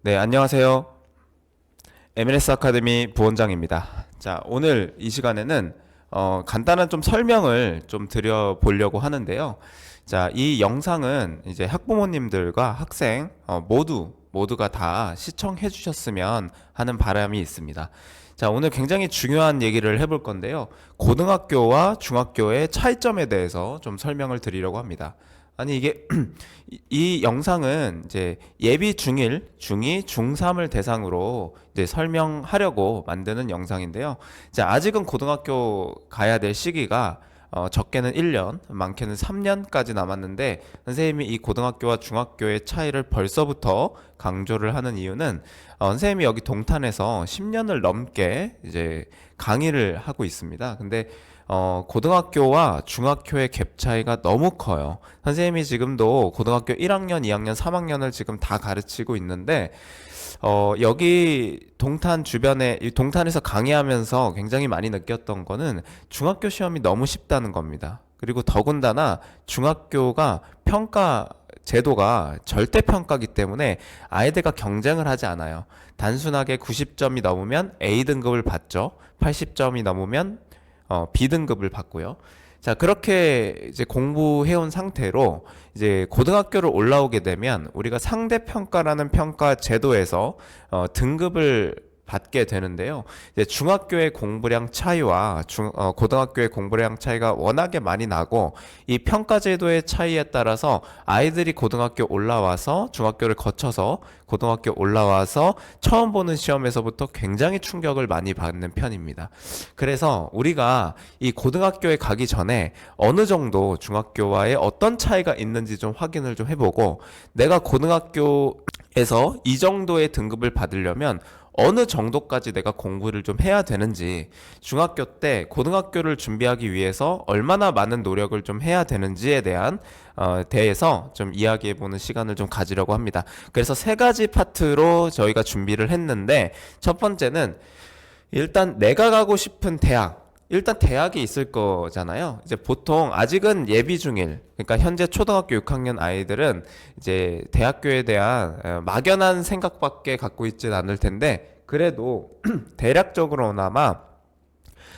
네, 안녕하세요. MLS 아카데미 부원장입니다. 자, 오늘 이 시간에는 간단한 좀 설명을 좀 드려보려고 하는데요. 자, 이 영상은 이제 학부모님들과 학생 모두가 다 시청해 주셨으면 하는 바람이 있습니다. 자, 오늘 굉장히 중요한 얘기를 해볼 건데요. 고등학교와 중학교의 차이점에 대해서 좀 설명을 드리려고 합니다. 아니 이게 이 영상은 이제 예비 중1, 중2, 중3을 대상으로 이제 설명하려고 만드는 영상인데요. 자, 아직은 고등학교 가야 될 시기가 적게는 1년, 많게는 3년까지 남았는데 선생님이 이 고등학교와 중학교의 차이를 벌써부터 강조를 하는 이유는 선생님이 여기 동탄에서 10년을 넘게 이제 강의를 하고 있습니다. 근데 고등학교와 중학교의 갭 차이가 너무 커요. 선생님이 지금도 고등학교 1학년, 2학년, 3학년을 지금 다 가르치고 있는데, 여기 동탄 주변에, 이 동탄에서 강의하면서 굉장히 많이 느꼈던 거는 중학교 시험이 너무 쉽다는 겁니다. 그리고 더군다나 중학교가 평가 제도가 절대평가기 때문에 아이들과 경쟁을 하지 않아요. 단순하게 90점이 넘으면 A등급을 받죠. 80점이 넘으면 B등급을 받고요. 자, 그렇게 이제 공부해온 상태로 이제 고등학교를 올라오게 되면 우리가 상대평가라는 평가 제도에서 등급을 받게 되는데요. 이제 중학교의 공부량 차이와 고등학교의 공부량 차이가 워낙에 많이 나고 이 평가 제도의 차이에 따라서 아이들이 고등학교 올라와서 중학교를 거쳐서 고등학교 올라와서 처음 보는 시험에서부터 굉장히 충격을 많이 받는 편입니다. 그래서 우리가 이 고등학교에 가기 전에 어느 정도 중학교와의 어떤 차이가 있는지 좀 확인을 좀 해보고 내가 고등학교에서 이 정도의 등급을 받으려면 어느 정도까지 내가 공부를 좀 해야 되는지, 중학교 때 고등학교를 준비하기 위해서 얼마나 많은 노력을 좀 해야 되는지에 대해서 좀 이야기해보는 시간을 좀 가지려고 합니다. 그래서 세 가지 파트로 저희가 준비를 했는데, 첫 번째는 일단 내가 가고 싶은 대학, 일단 대학이 있을 거잖아요. 이제 보통 아직은 예비 중일, 그러니까 현재 초등학교 6학년 아이들은 이제 대학교에 대한 막연한 생각밖에 갖고 있진 않을 텐데, 그래도 대략적으로나마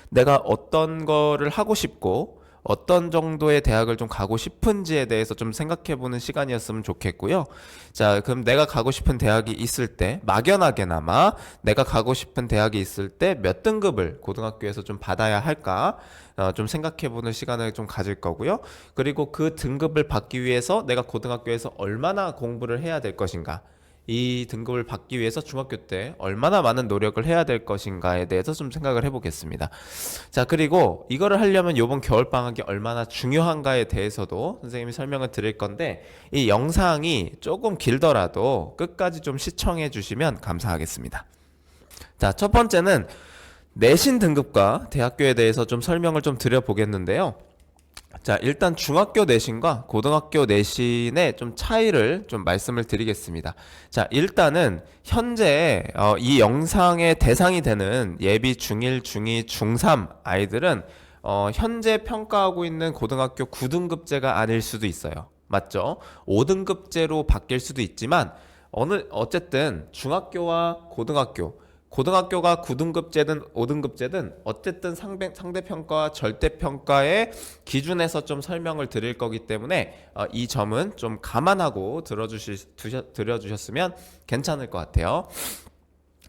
내가 어떤 거를 하고 싶고 어떤 정도의 대학을 좀 가고 싶은지에 대해서 좀 생각해보는 시간이었으면 좋겠고요. 자, 그럼 내가 가고 싶은 대학이 있을 때, 막연하게나마 내가 가고 싶은 대학이 있을 때 몇 등급을 고등학교에서 좀 받아야 할까? 좀 생각해보는 시간을 좀 가질 거고요. 그리고 그 등급을 받기 위해서 내가 고등학교에서 얼마나 공부를 해야 될 것인가? 이 등급을 받기 위해서 중학교 때 얼마나 많은 노력을 해야 될 것인가에 대해서 좀 생각을 해보겠습니다. 자, 그리고 이거를 하려면 이번 겨울방학이 얼마나 중요한가에 대해서도 선생님이 설명을 드릴 건데, 이 영상이 조금 길더라도 끝까지 좀 시청해 주시면 감사하겠습니다. 자, 첫 번째는 내신 등급과 대학교에 대해서 좀 설명을 좀 드려보겠는데요. 자, 일단 중학교 내신과 고등학교 내신의 좀 차이를 좀 말씀을 드리겠습니다. 자, 일단은 현재 이 영상의 대상이 되는 예비 중1, 중2, 중3 아이들은 현재 평가하고 있는 고등학교 9등급제가 아닐 수도 있어요. 맞죠? 5등급제로 바뀔 수도 있지만 어쨌든 중학교와 고등학교가 9등급제든 5등급제든 어쨌든 상대평가와 절대평가의 기준에서 좀 설명을 드릴 거기 때문에 이 점은 좀 감안하고 들어주셨으면 괜찮을 것 같아요.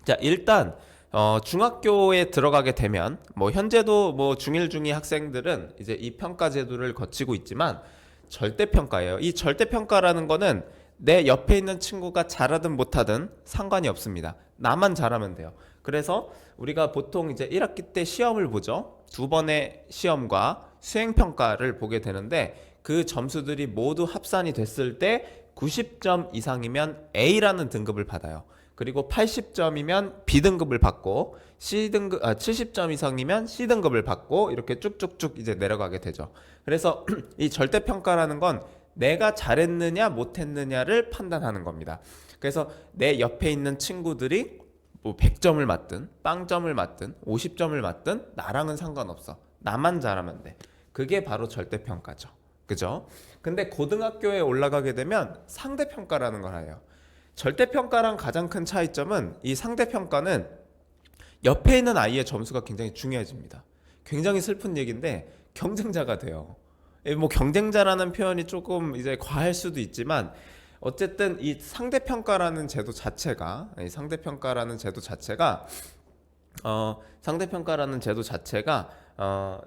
자, 일단 중학교에 들어가게 되면 뭐 현재도 뭐 중1, 중2 학생들은 이제 이 평가 제도를 거치고 있지만 절대평가예요. 이 절대평가라는 거는 내 옆에 있는 친구가 잘하든 못하든 상관이 없습니다. 나만 잘하면 돼요. 그래서 우리가 보통 이제 1학기 때 시험을 보죠. 두 번의 시험과 수행평가를 보게 되는데 그 점수들이 모두 합산이 됐을 때 90점 이상이면 A라는 등급을 받아요. 그리고 80점이면 B등급을 받고 70점 이상이면 C등급을 받고 이렇게 쭉쭉쭉 이제 내려가게 되죠. 그래서 이 절대평가라는 건 내가 잘했느냐 못했느냐를 판단하는 겁니다. 그래서 내 옆에 있는 친구들이 뭐 100점을 맞든 빵점을 맞든 50점을 맞든 나랑은 상관없어. 나만 잘하면 돼. 그게 바로 절대평가죠. 그죠? 근데 고등학교에 올라가게 되면 상대평가라는 걸 해요. 절대평가랑 가장 큰 차이점은 이 상대평가는 옆에 있는 아이의 점수가 굉장히 중요해집니다. 굉장히 슬픈 얘기인데 경쟁자가 돼요. 뭐 경쟁자라는 표현이 조금 이제 과할 수도 있지만 어쨌든 이 상대평가라는 제도 자체가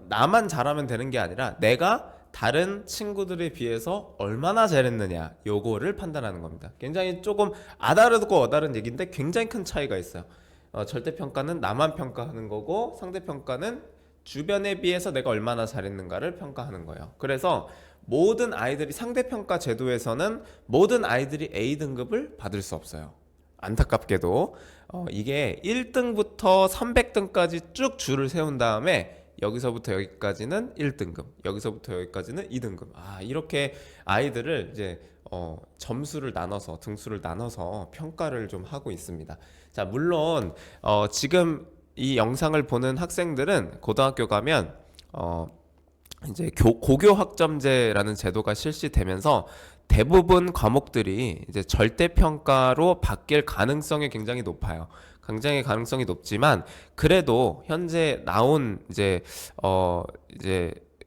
나만 잘하면 되는 게 아니라 내가 다른 친구들에 비해서 얼마나 잘했느냐 요거를 판단하는 겁니다. 굉장히 조금 아다르고 어다른 얘기인데 굉장히 큰 차이가 있어요. 절대평가는 나만 평가하는 거고 상대평가는 주변에 비해서 내가 얼마나 잘했는가를 평가하는 거예요. 그래서 모든 아이들이 상대평가 제도에서는 모든 아이들이 A등급을 받을 수 없어요. 안타깝게도 이게 1등부터 300등까지 쭉 줄을 세운 다음에 여기서부터 여기까지는 1등급, 여기서부터 여기까지는 2등급. 이렇게 아이들을 이제 점수를 나눠서 등수를 나눠서 평가를 좀 하고 있습니다. 자, 물론 지금 이 영상을 보는 학생들은 고등학교 가면 이제 고교 학점제라는 제도가 실시되면서 대부분 과목들이 이제 절대평가로 바뀔 가능성이 굉장히 높아요. 굉장히 가능성이 높지만 그래도 현재 나온 이제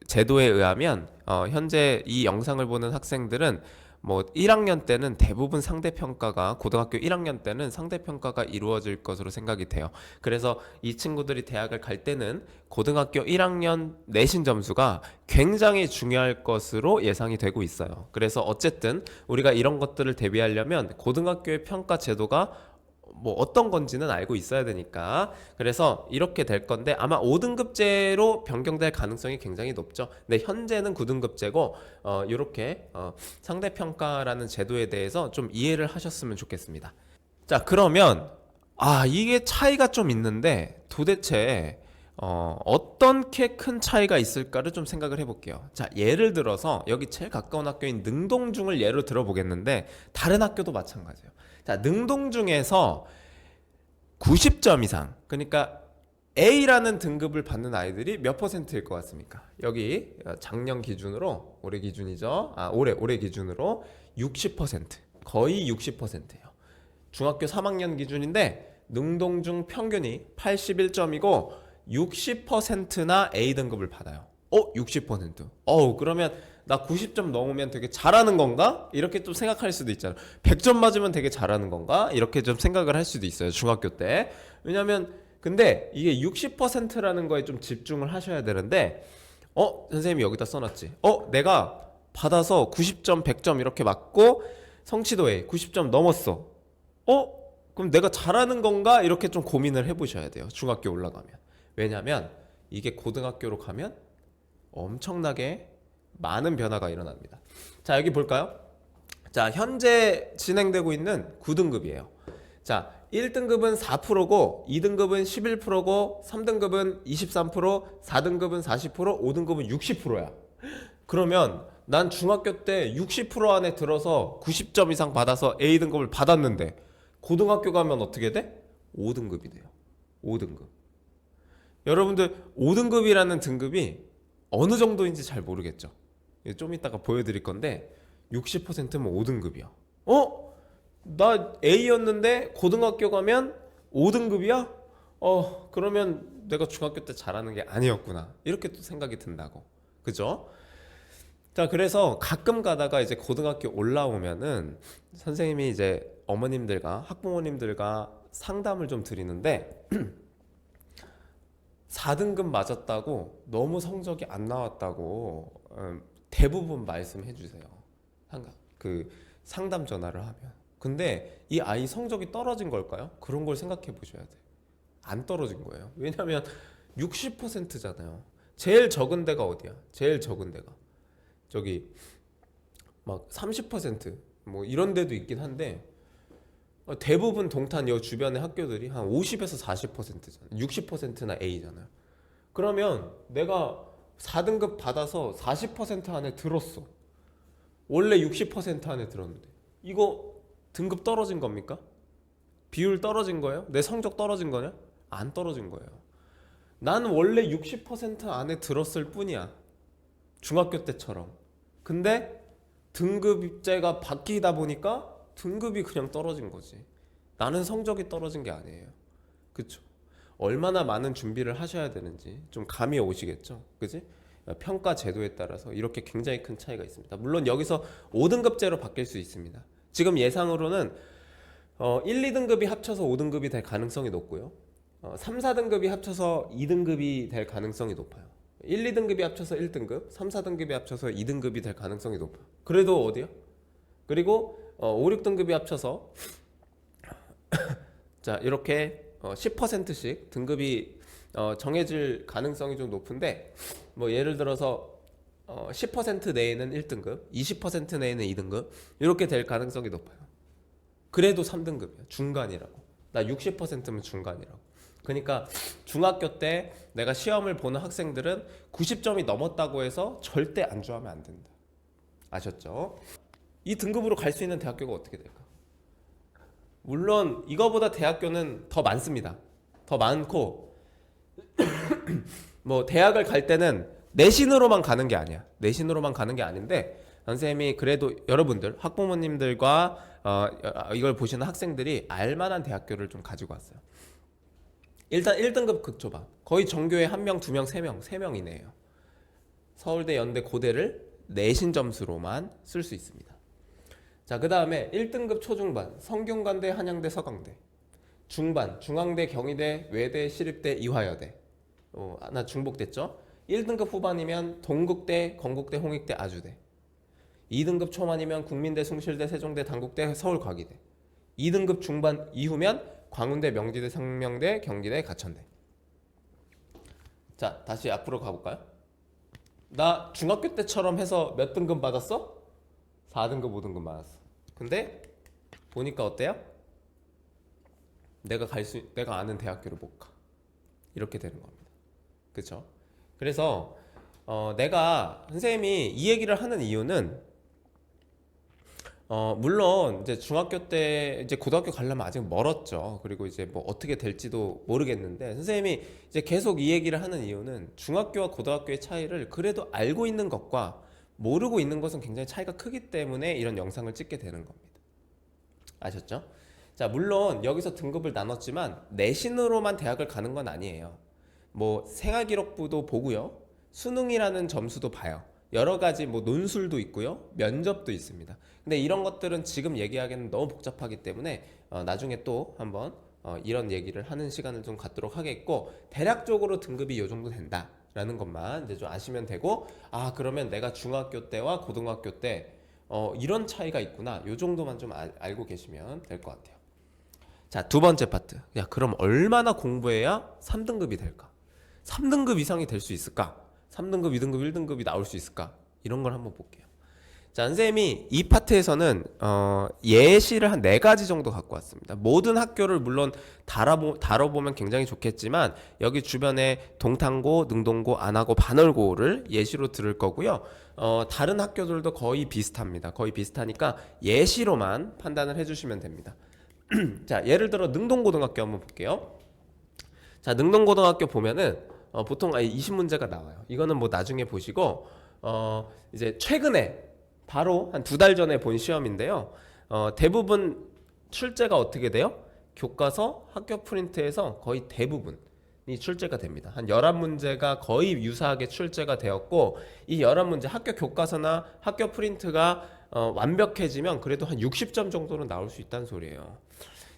제도에 의하면 현재 이 영상을 보는 학생들은 뭐 1학년 때는 대부분 상대평가가 고등학교 1학년 때는 상대평가가 이루어질 것으로 생각이 돼요. 그래서 이 친구들이 대학을 갈 때는 고등학교 1학년 내신 점수가 굉장히 중요할 것으로 예상이 되고 있어요. 그래서 어쨌든 우리가 이런 것들을 대비하려면 고등학교의 평가 제도가 뭐 어떤 건지는 알고 있어야 되니까 그래서 이렇게 될 건데 아마 5등급제로 변경될 가능성이 굉장히 높죠. 근데 현재는 9등급제고 이렇게 상대평가라는 제도에 대해서 좀 이해를 하셨으면 좋겠습니다. 자, 그러면 이게 차이가 좀 있는데 도대체 어떻게 큰 차이가 있을까를 좀 생각을 해볼게요. 자, 예를 들어서 여기 제일 가까운 학교인 능동중을 예로 들어보겠는데 다른 학교도 마찬가지예요. 자, 능동중에서 90점 이상, 그러니까 A라는 등급을 받는 아이들이 몇 퍼센트일 것 같습니까? 여기 작년 기준으로, 올해 기준이죠. 올해 기준으로 60%, 거의 60%예요. 중학교 3학년 기준인데 능동중 평균이 81점이고 60%나 A등급을 받아요. 60%. 그러면 나 90점 넘으면 되게 잘하는 건가? 이렇게 좀 생각할 수도 있잖아요. 100점 맞으면 되게 잘하는 건가? 이렇게 좀 생각을 할 수도 있어요. 중학교 때. 왜냐면 근데 이게 60%라는 거에 좀 집중을 하셔야 되는데 선생님이 여기다 써놨지. 내가 받아서 90점, 100점 이렇게 맞고 성취도에 90점 넘었어. 그럼 내가 잘하는 건가? 이렇게 좀 고민을 해보셔야 돼요. 중학교 올라가면. 왜냐면 이게 고등학교로 가면 엄청나게 많은 변화가 일어납니다. 자, 여기 볼까요? 자, 현재 진행되고 있는 9등급이에요. 자, 1등급은 4%고 2등급은 11%고 3등급은 23%, 4등급은 40%, 5등급은 60%야. 그러면 난 중학교 때 60% 안에 들어서 90점 이상 받아서 A등급을 받았는데 고등학교 가면 어떻게 돼? 5등급이 돼요. 5등급. 여러분들 5등급이라는 등급이 어느 정도인지 잘 모르겠죠. 좀 이따가 보여드릴 건데 60%면 5등급이야. 나 A였는데 고등학교 가면 5등급이야? 그러면 내가 중학교 때 잘하는 게 아니었구나. 이렇게 또 생각이 든다고. 그죠? 자, 그래서 가끔 가다가 이제 고등학교 올라오면은 선생님이 이제 어머님들과 학부모님들과 상담을 좀 드리는데 4등급 맞았다고 너무 성적이 안 나왔다고 대부분 말씀해 주세요. 그 상담 전화를 하면. 근데 이 아이 성적이 떨어진 걸까요? 그런 걸 생각해 보셔야 돼요. 안 떨어진 거예요. 왜냐면 60%잖아요. 제일 적은 데가 어디야? 제일 적은 데가 저기 막 30%뭐 이런 데도 있긴 한데 대부분 동탄 여 주변의 학교들이 한 50에서 40%잖아요. 60%나 A잖아요. 그러면 내가 4등급 받아서 40% 안에 들었어. 원래 60% 안에 들었는데 이거 등급 떨어진 겁니까? 비율 떨어진 거예요? 내 성적 떨어진 거냐? 안 떨어진 거예요. 나는 원래 60% 안에 들었을 뿐이야. 중학교 때처럼. 근데 등급제가 바뀌다 보니까 등급이 그냥 떨어진 거지. 나는 성적이 떨어진 게 아니에요. 그쵸? 얼마나 많은 준비를 하셔야 되는지 좀 감이 오시겠죠? 그지? 평가 제도에 따라서 이렇게 굉장히 큰 차이가 있습니다. 물론 여기서 5등급제로 바뀔 수 있습니다. 지금 예상으로는 1, 2등급이 합쳐서 5등급이 될 가능성이 높고요. 3, 4등급이 합쳐서 2등급이 될 가능성이 높아요. 1, 2등급이 합쳐서 1등급, 3, 4등급이 합쳐서 2등급이 될 가능성이 높아요. 그래도 어디요? 그리고 5, 6등급이 합쳐서 자 이렇게 10%씩 등급이 정해질 가능성이 좀 높은데 뭐 예를 들어서 10% 내에는 1등급, 20% 내에는 2등급 이렇게 될 가능성이 높아요. 그래도 3등급이야. 중간이라고. 나 60%면 중간이라고. 그러니까 중학교 때 내가 시험을 보는 학생들은 90점이 넘었다고 해서 절대 안주하면 안 된다. 아셨죠? 이 등급으로 갈 수 있는 대학교가 어떻게 될까? 물론 이거보다 대학교는 더 많습니다. 더 많고 뭐 대학을 갈 때는 내신으로만 가는 게 아니야. 내신으로만 가는 게 아닌데 선생님이 그래도 여러분들 학부모님들과 이걸 보시는 학생들이 알만한 대학교를 좀 가지고 왔어요. 일단 1등급 극초반 거의 전교에 1명, 2명, 3명, 3명 이내예요. 서울대, 연대, 고대를 내신 점수로만 쓸 수 있습니다. 자, 그 다음에 1등급 초중반 성균관대, 한양대, 서강대. 중반 중앙대, 경희대, 외대, 시립대, 이화여대. 나 중복됐죠? 1등급 후반이면 동국대, 건국대, 홍익대, 아주대. 2등급 초반이면 국민대, 숭실대, 세종대, 단국대, 서울과기대. 2등급 중반 이후면 광운대, 명지대, 상명대, 경기대, 가천대. 자, 다시 앞으로 가볼까요? 나 중학교 때처럼 해서 몇 등급 받았어? 4등급, 5등급 받았어. 근데 보니까 어때요? 내가 아는 대학교를 못 가. 이렇게 되는 겁니다. 그쵸? 그래서 내가 선생님이 이 얘기를 하는 이유는 물론 이제 중학교 때 이제 고등학교 가려면 아직 멀었죠. 그리고 이제 뭐 어떻게 될지도 모르겠는데 선생님이 이제 계속 이 얘기를 하는 이유는 중학교와 고등학교의 차이를 그래도 알고 있는 것과 모르고 있는 것은 굉장히 차이가 크기 때문에 이런 영상을 찍게 되는 겁니다. 아셨죠? 자, 물론 여기서 등급을 나눴지만 내신으로만 대학을 가는 건 아니에요. 뭐 생활기록부도 보고요. 수능이라는 점수도 봐요. 여러 가지 뭐 논술도 있고요. 면접도 있습니다. 근데 이런 것들은 지금 얘기하기는 너무 복잡하기 때문에 나중에 또 한번 이런 얘기를 하는 시간을 좀 갖도록 하겠고 대략적으로 등급이 이 정도 된다 라는 것만 이제 좀 아시면 되고 그러면 내가 중학교 때와 고등학교 때 이런 차이가 있구나 요 정도만 좀 알고 계시면 될 것 같아요. 자, 두 번째 파트. 야, 그럼 얼마나 공부해야 3등급이 될까? 3등급 이상이 될 수 있을까? 3등급, 2등급, 1등급이 나올 수 있을까? 이런 걸 한번 볼게요. 자, 선생님이 이 파트에서는 예시를 한 4가지 정도 갖고 왔습니다. 모든 학교를 물론 다뤄보면 굉장히 좋겠지만 여기 주변에 동탄고, 능동고, 안하고, 반월고를 예시로 들을 거고요. 다른 학교들도 거의 비슷합니다. 거의 비슷하니까 예시로만 판단을 해주시면 됩니다. 자, 예를 들어 능동고등학교 한번 볼게요. 자, 능동고등학교 보면은 보통 20문제가 나와요. 이거는 뭐 나중에 보시고 이제 최근에 바로 한 2달 전에 본 시험인데요. 대부분 출제가 어떻게 돼요? 교과서, 학교 프린트에서 거의 대부분이 출제가 됩니다. 한 11문제가 거의 유사하게 출제가 되었고 이 11문제 학교 교과서나 학교 프린트가 완벽해지면 그래도 한 60점 정도는 나올 수 있다는 소리예요.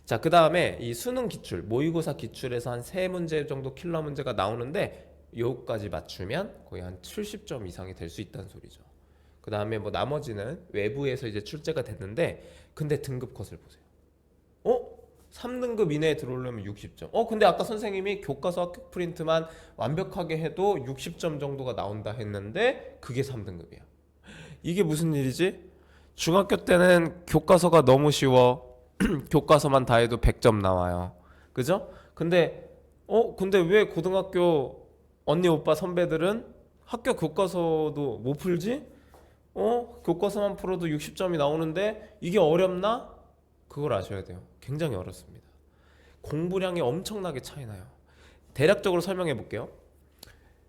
자, 그 다음에 이 수능 기출, 모의고사 기출에서 한 3문제 정도 킬러 문제가 나오는데 요까지 맞추면 거의 한 70점 이상이 될 수 있다는 소리죠. 그 다음에 뭐 나머지는 외부에서 이제 출제가 됐는데 근데 등급 컷을 보세요. 3등급 이내에 들어오려면 60점. 근데 아까 선생님이 교과서 학교 프린트만 완벽하게 해도 60점 정도가 나온다 했는데 그게 3등급이야. 이게 무슨 일이지? 중학교 때는 교과서가 너무 쉬워. 교과서만 다 해도 100점 나와요. 그죠? 근데 왜 고등학교 언니 오빠 선배들은 학교 교과서도 못 풀지? 교과서만 풀어도 60점이 나오는데 이게 어렵나? 그걸 아셔야 돼요. 굉장히 어렵습니다. 공부량이 엄청나게 차이 나요. 대략적으로 설명해 볼게요.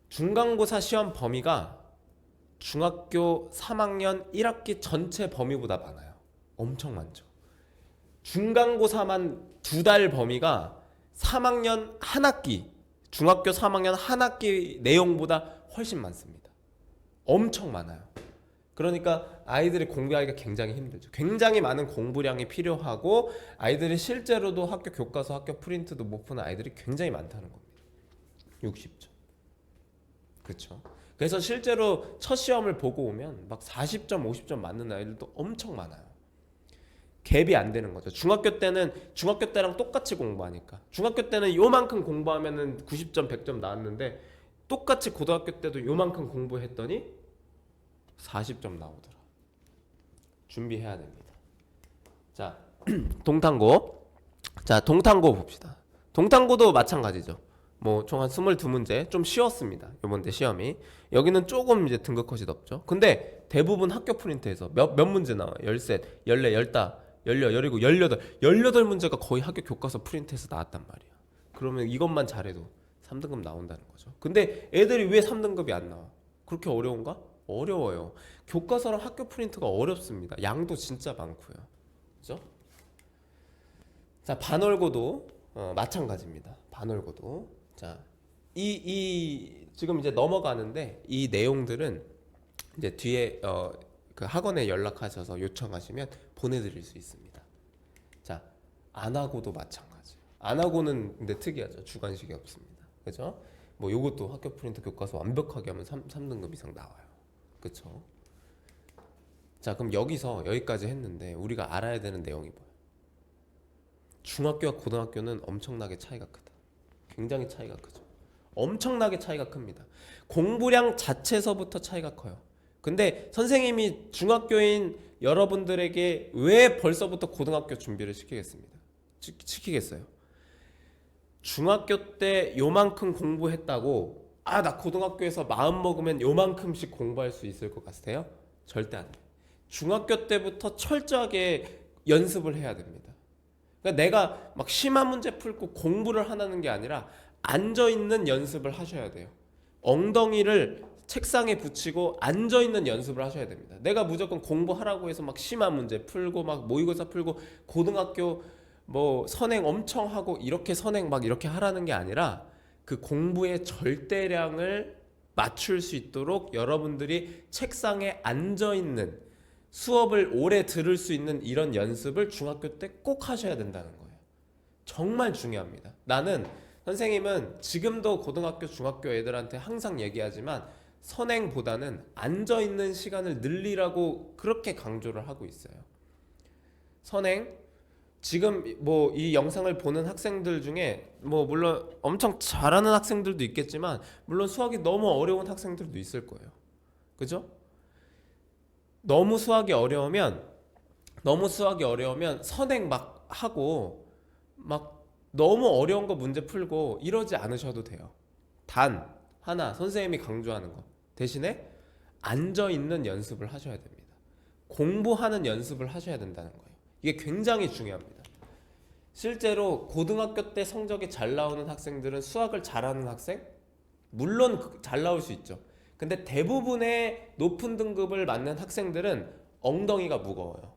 중간고사 시험 범위가 중학교 3학년 1학기 전체 범위보다 많아요. 엄청 많죠. 중간고사만 2달 범위가 3학년 한 학기, 중학교 3학년 한 학기 내용보다 훨씬 많습니다. 엄청 많아요. 그러니까 아이들이 공부하기가 굉장히 힘들죠. 굉장히 많은 공부량이 필요하고 아이들이 실제로도 학교 교과서, 학교 프린트도 못 푸는 아이들이 굉장히 많다는 겁니다. 60점. 그렇죠. 그래서 실제로 첫 시험을 보고 오면 막 40점, 50점 맞는 아이들도 엄청 많아요. 갭이 안 되는 거죠. 중학교 때랑 똑같이 공부하니까. 중학교 때는 요만큼 공부하면은 90점, 100점 나왔는데 똑같이 고등학교 때도 요만큼 공부했더니 40점 나오더라. 준비해야 됩니다. 자, 동탄고. 자, 동탄고 봅시다. 동탄고도 마찬가지죠. 뭐 총 한 22문제 좀 쉬웠습니다. 요번 때 시험이. 여기는 조금 이제 등급컷이 높죠. 근데 대부분 학교 프린트에서 몇 문제 나와요? 13, 14, 15, 17, 18. 18문제가 거의 학교 교과서 프린트에서 나왔단 말이야. 그러면 이것만 잘해도 3등급 나온다는 거죠. 근데 애들이 왜 3등급이 안 나와? 그렇게 어려운가? 어려워요. 교과서랑 학교 프린트가 어렵습니다. 양도 진짜 많고요. 그죠? 자, 반월고도 마찬가지입니다. 반월고도. 자, 지금 이제 넘어가는데 이 내용들은 이제 뒤에 그 학원에 연락하셔서 요청하시면 보내드릴 수 있습니다. 자, 안하고도 마찬가지예요. 안하고는 근데 특이하죠. 주관식이 없습니다. 그죠? 뭐 요것도 학교 프린트 교과서 완벽하게 하면 3등급 이상 나와요. 그쵸? 자, 그럼 여기까지 했는데 우리가 알아야 되는 내용이 뭐예요? 중학교와 고등학교는 엄청나게 차이가 크다. 굉장히 차이가 크죠. 엄청나게 차이가 큽니다. 공부량 자체서부터 차이가 커요. 근데 선생님이 중학교인 여러분들에게 왜 벌써부터 고등학교 준비를 시키겠어요? 중학교 때 요만큼 공부했다고 나 고등학교에서 마음 먹으면 요만큼씩 공부할 수 있을 것 같아요? 절대 안 돼요. 중학교 때부터 철저하게 연습을 해야 됩니다. 그러니까 내가 막 심한 문제 풀고 공부를 하는 게 아니라 앉아있는 연습을 하셔야 돼요. 엉덩이를 책상에 붙이고 앉아있는 연습을 하셔야 됩니다. 내가 무조건 공부하라고 해서 막 심한 문제 풀고 막 모의고사 풀고 고등학교 뭐 선행 엄청 하고 이렇게 선행 막 이렇게 하라는 게 아니라 그 공부의 절대량을 맞출 수 있도록 여러분들이 책상에 앉아있는 수업을 오래 들을 수 있는 이런 연습을 중학교 때 꼭 하셔야 된다는 거예요. 정말 중요합니다. 나는 선생님은 지금도 고등학교, 중학교 애들한테 항상 얘기하지만 선행보다는 앉아있는 시간을 늘리라고 그렇게 강조를 하고 있어요. 선행, 지금 뭐 이 영상을 보는 학생들 중에 뭐 물론 엄청 잘하는 학생들도 있겠지만 물론 수학이 너무 어려운 학생들도 있을 거예요. 그죠? 너무 수학이 어려우면 선행 막 하고 막 너무 어려운 거 문제 풀고 이러지 않으셔도 돼요. 단 하나 선생님이 강조하는 거 대신에 앉아있는 연습을 하셔야 됩니다. 공부하는 연습을 하셔야 된다는 거예요. 이게 굉장히 중요합니다. 실제로 고등학교 때 성적이 잘 나오는 학생들은 수학을 잘하는 학생? 물론 잘 나올 수 있죠. 근데 대부분의 높은 등급을 맞는 학생들은 엉덩이가 무거워요.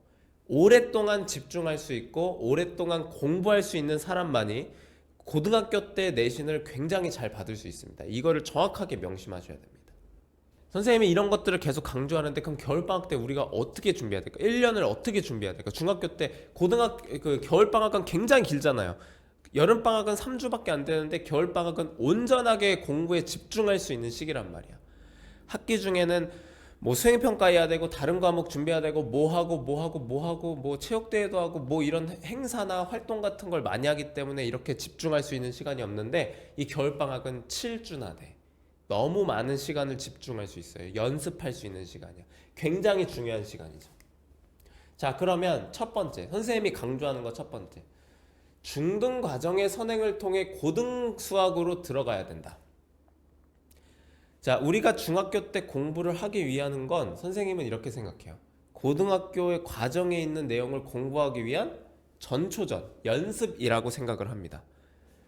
오랫동안 집중할 수 있고 오랫동안 공부할 수 있는 사람만이 고등학교 때 내신을 굉장히 잘 받을 수 있습니다. 이거를 정확하게 명심하셔야 됩니다. 선생님이 이런 것들을 계속 강조하는데 그럼 겨울방학 때 우리가 어떻게 준비해야 될까? 1년을 어떻게 준비해야 될까? 중학교 때 겨울방학은 굉장히 길잖아요. 여름방학은 3주밖에 안 되는데 겨울방학은 온전하게 공부에 집중할 수 있는 시기란 말이야. 학기 중에는 뭐 수행평가해야 되고 다른 과목 준비해야 되고 뭐 체육대회도 하고 뭐 이런 행사나 활동 같은 걸 많이 하기 때문에 이렇게 집중할 수 있는 시간이 없는데 이 겨울방학은 7주나 돼. 너무 많은 시간을 집중할 수 있어요. 연습할 수 있는 시간이야. 굉장히 중요한 시간이죠. 자, 그러면 첫 번째 선생님이 강조하는 거 첫 번째, 중등 과정의 선행을 통해 고등 수학으로 들어가야 된다. 자, 우리가 중학교 때 공부를 하기 위한 건 선생님은 이렇게 생각해요. 고등학교의 과정에 있는 내용을 공부하기 위한 전초전, 연습이라고 생각을 합니다.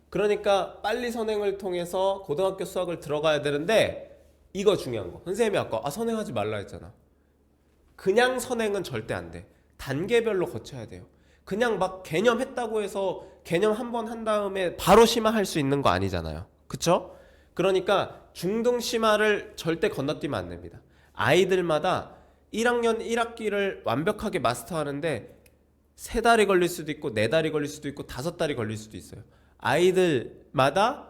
그러니까 빨리 선행을 통해서 고등학교 수학을 들어가야 되는데 이거 중요한 거. 선생님이 아까 선행하지 말라 했잖아. 그냥 선행은 절대 안 돼. 단계별로 거쳐야 돼요. 그냥 막 개념 했다고 해서 개념 한 번 한 다음에 바로 심화할 수 있는 거 아니잖아요. 그쵸? 그러니까 중등 심화를 절대 건너뛰면 안 됩니다. 아이들마다 1학년 1학기를 완벽하게 마스터하는데 3달이 걸릴 수도 있고 4달이 걸릴 수도 있고 5달이 걸릴 수도 있어요. 아이들마다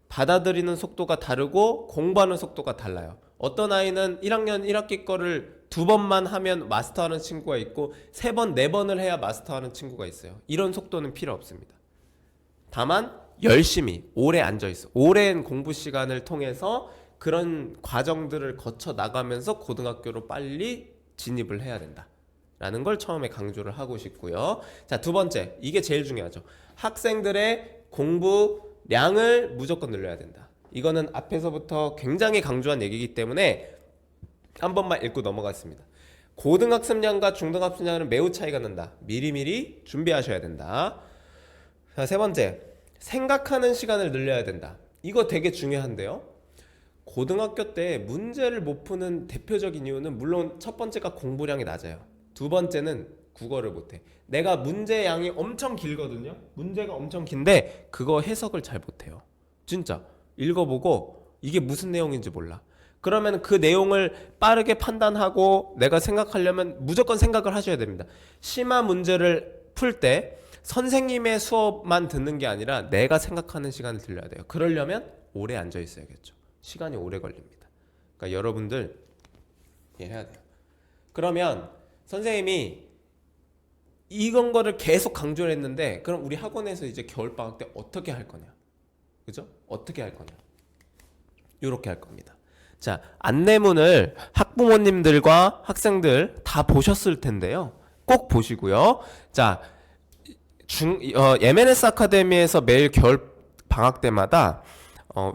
받아들이는 속도가 다르고 공부하는 속도가 달라요. 어떤 아이는 1학년 1학기 거를 2번만 하면 마스터하는 친구가 있고 3번, 4번을 해야 마스터하는 친구가 있어요. 이런 속도는 필요 없습니다. 다만 열심히 오래 앉아있어. 오랜 공부 시간을 통해서 그런 과정들을 거쳐 나가면서 고등학교로 빨리 진입을 해야 된다 라는 걸 처음에 강조를 하고 싶고요. 자, 두 번째, 이게 제일 중요하죠. 학생들의 공부량을 무조건 늘려야 된다. 이거는 앞에서부터 굉장히 강조한 얘기이기 때문에 한 번만 읽고 넘어갔습니다. 고등학습량과 중등학습량은 매우 차이가 난다. 미리미리 준비하셔야 된다. 자, 세 번째, 생각하는 시간을 늘려야 된다. 이거 되게 중요한데요. 고등학교 때 문제를 못 푸는 대표적인 이유는 물론 첫 번째가 공부량이 낮아요. 두 번째는 국어를 못해. 내가 문제 양이 엄청 길거든요. 문제가 엄청 긴데 그거 해석을 잘 못해요. 진짜 읽어보고 이게 무슨 내용인지 몰라. 그러면 그 내용을 빠르게 판단하고 내가 생각하려면 무조건 생각을 하셔야 됩니다. 심화 문제를 풀 때 선생님의 수업만 듣는 게 아니라 내가 생각하는 시간을 들려야 돼요. 그러려면 오래 앉아 있어야겠죠. 시간이 오래 걸립니다. 그러니까 여러분들 이해해야 돼요. 그러면 선생님이 이건 거를 계속 강조를 했는데 그럼 우리 학원에서 이제 겨울방학 때 어떻게 할 거냐? 그죠? 어떻게 할 거냐? 이렇게 할 겁니다. 자, 안내문을 학부모님들과 학생들 다 보셨을 텐데요. 꼭 보시고요. 자, MNS 아카데미에서 매일 겨울 방학 때마다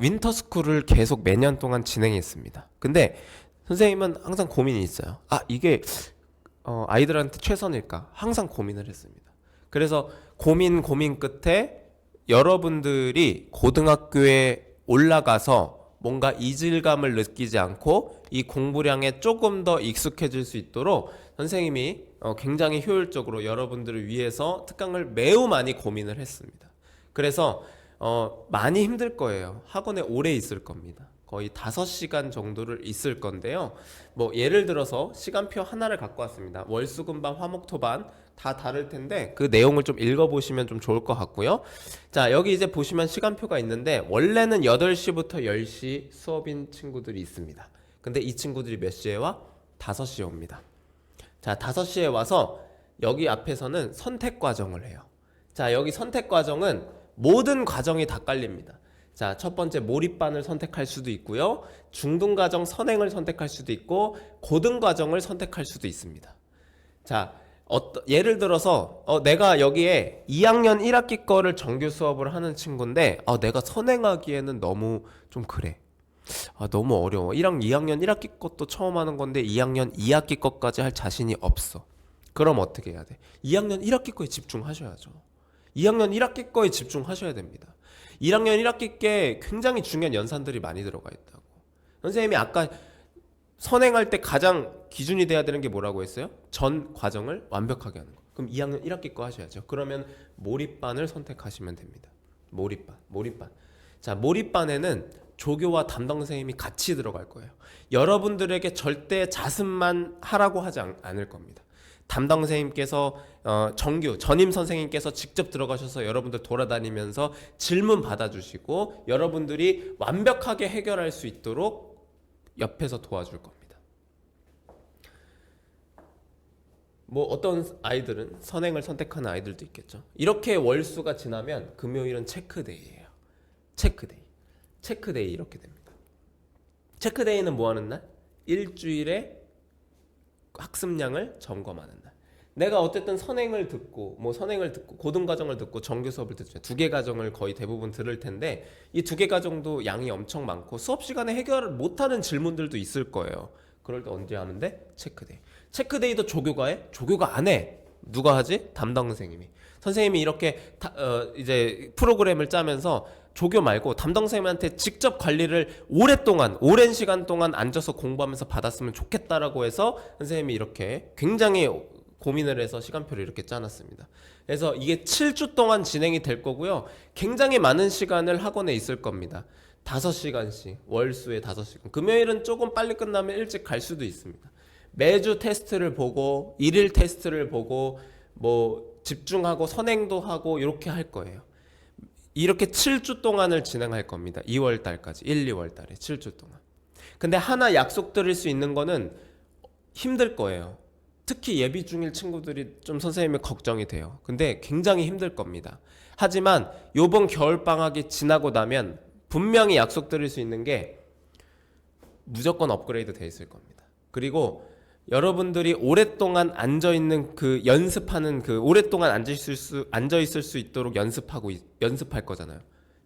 윈터스쿨을 계속 매년 동안 진행했습니다. 근데 선생님은 항상 고민이 있어요. 아, 이게 아이들한테 최선일까? 항상 고민을 했습니다. 그래서 고민 끝에 여러분들이 고등학교에 올라가서 뭔가 이질감을 느끼지 않고 이 공부량에 조금 더 익숙해질 수 있도록 선생님이 굉장히 효율적으로 여러분들을 위해서 특강을 매우 많이 고민을 했습니다. 그래서 많이 힘들 거예요. 학원에 오래 있을 겁니다. 거의 5시간 정도를 있을 건데요. 뭐 예를 들어서 시간표 하나를 갖고 왔습니다. 월수금반 화목토반 다 다를 텐데 그 내용을 좀 읽어보시면 좀 좋을 것 같고요. 자, 여기 이제 보시면 시간표가 있는데 원래는 8시부터 10시 수업인 친구들이 있습니다. 근데 이 친구들이 몇 시에 와? 5시에 옵니다. 자, 5시에 와서 여기 앞에서는 선택 과정을 해요. 자, 여기 선택 과정은 모든 과정이 다 깔립니다. 자, 첫 번째 몰입반을 선택할 수도 있고요. 중등 과정 선행을 선택할 수도 있고 고등 과정을 선택할 수도 있습니다. 자, 예를 들어서 내가 여기에 2학년 1학기 거를 정규 수업을 하는 친구인데 내가 선행하기에는 너무 좀 그래. 너무 어려워. 2학년 1학기 것도 처음 하는 건데 2학년 2학기 것까지 할 자신이 없어. 그럼 어떻게 해야 돼? 2학년 1학기 거에 집중하셔야죠. 2학년 1학기 거에 집중하셔야 됩니다. 1학년 1학기께 굉장히 중요한 연산들이 많이 들어가 있다고. 선생님이 아까 선행할 때 가장 기준이 돼야 되는 게 뭐라고 했어요? 전 과정을 완벽하게 하는 거. 그럼 2학년 1학기 거 하셔야죠. 그러면 몰입반을 선택하시면 됩니다. 몰입반. 자, 몰입반에는 조교와 담당 선생님이 같이 들어갈 거예요. 여러분들에게 절대 자습만 하라고 하지 않을 겁니다. 담당 선생님께서 전임 선생님께서 직접 들어가셔서 여러분들 돌아다니면서 질문 받아주시고 여러분들이 완벽하게 해결할 수 있도록 옆에서 도와줄 겁니다. 뭐 어떤 아이들은 선행을 선택하는 아이들도 있겠죠. 이렇게 월수가 지나면 금요일은 체크데이예요. 체크데이 이렇게 됩니다. 체크데이는 뭐 하는 날? 일주일에 학습량을 점검하는 날. 내가 어쨌든 선행을 듣고 고등 과정을 듣고 정규 수업을 듣죠. 2개 과정을 거의 대부분 들을 텐데 이 2개 과정도 양이 엄청 많고 수업 시간에 해결을 못하는 질문들도 있을 거예요. 그럴 때 언제 하는데? 체크데이. 체크데이도 조교가 해? 조교가 안 해. 누가 하지? 담당 선생님이. 선생님이 이렇게 이제 프로그램을 짜면서 조교 말고 담당 선생님한테 직접 관리를 오랜 시간 동안 앉아서 공부하면서 받았으면 좋겠다라고 해서 선생님이 이렇게 굉장히 고민을 해서 시간표를 이렇게 짜놨습니다. 그래서 이게 7주 동안 진행이 될 거고요. 굉장히 많은 시간을 학원에 있을 겁니다. 5시간씩, 월수에 5시간. 금요일은 조금 빨리 끝나면 일찍 갈 수도 있습니다. 매주 테스트를 보고, 일일 테스트를 보고, 뭐, 집중하고, 선행도 하고, 이렇게 할 거예요. 이렇게 7주 동안을 진행할 겁니다. 2월 달까지, 1, 2월 달에 7주 동안. 근데 하나 약속드릴 수 있는 거는 힘들 거예요. 특히 예비 중일 친구들이 좀 선생님이 걱정이 돼요. 근데 굉장히 힘들 겁니다. 하지만 요번 겨울방학이 지나고 나면 분명히 약속드릴 수 있는 게 무조건 업그레이드 돼 있을 겁니다. 그리고 여러분들이 오랫동안 앉아있는 그 연습하는 그 오랫동안 앉아있을 수 있도록 연습할 거잖아요.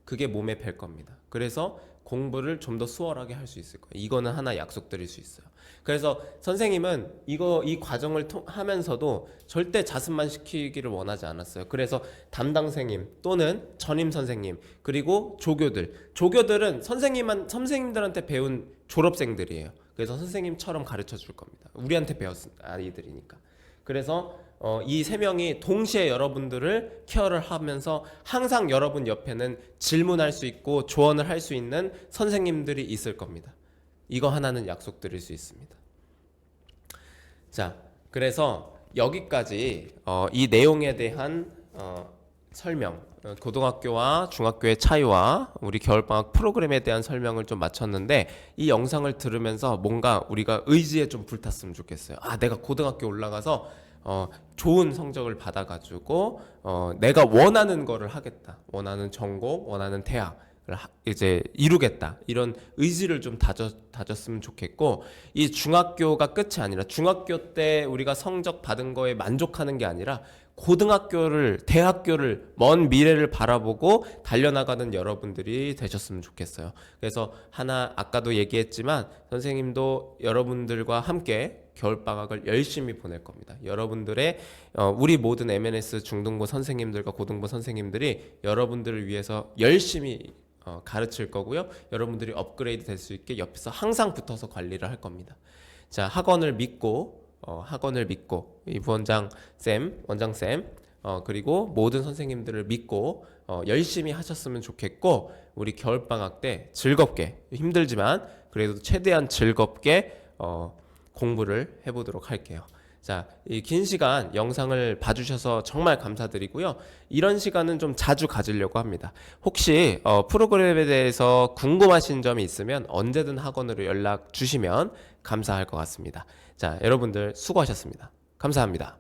그게 몸에 뵐 겁니다. 그래서 공부를 좀 더 수월하게 할 수 있을 거예요. 이거는 하나 약속드릴 수 있어요. 그래서 선생님은 이 과정을 하면서도 절대 자습만 시키기를 원하지 않았어요. 그래서 담당생님 또는 전임 선생님 그리고 조교들은 선생님들한테 배운 졸업생들이에요. 그래서 선생님처럼 가르쳐 줄 겁니다. 우리한테 배웠은 아이들이니까. 그래서 이 3명이 동시에 여러분들을 케어를 하면서 항상 여러분 옆에는 질문할 수 있고 조언을 할 수 있는 선생님들이 있을 겁니다. 이거 하나는 약속드릴 수 있습니다. 자, 그래서 여기까지 이 내용에 대한 설명, 고등학교와 중학교의 차이와 우리 겨울방학 프로그램에 대한 설명을 좀 마쳤는데 이 영상을 들으면서 뭔가 우리가 의지에 좀 불탔으면 좋겠어요. 아, 내가 고등학교 올라가서 좋은 성적을 받아가지고 내가 원하는 거를 하겠다. 원하는 전공, 원하는 대학을 이제 이루겠다. 이런 의지를 좀 다졌으면 좋겠고 이 중학교가 끝이 아니라 중학교 때 우리가 성적 받은 거에 만족하는 게 아니라 고등학교를, 대학교를, 먼 미래를 바라보고 달려나가는 여러분들이 되셨으면 좋겠어요. 그래서 하나 아까도 얘기했지만 선생님도 여러분들과 함께 겨울방학을 열심히 보낼 겁니다. 여러분들의 우리 모든 MNS 중등부 선생님들과 고등부 선생님들이 여러분들을 위해서 열심히 가르칠 거고요. 여러분들이 업그레이드 될 수 있게 옆에서 항상 붙어서 관리를 할 겁니다. 자, 학원을 믿고 이 부원장 쌤, 원장 쌤, 그리고 모든 선생님들을 믿고 열심히 하셨으면 좋겠고 우리 겨울방학 때 즐겁게 힘들지만 그래도 최대한 즐겁게 공부를 해보도록 할게요. 자, 이 긴 시간 영상을 봐주셔서 정말 감사드리고요. 이런 시간은 좀 자주 가지려고 합니다. 혹시 프로그램에 대해서 궁금하신 점이 있으면 언제든 학원으로 연락 주시면 감사할 것 같습니다. 자, 여러분들 수고하셨습니다. 감사합니다.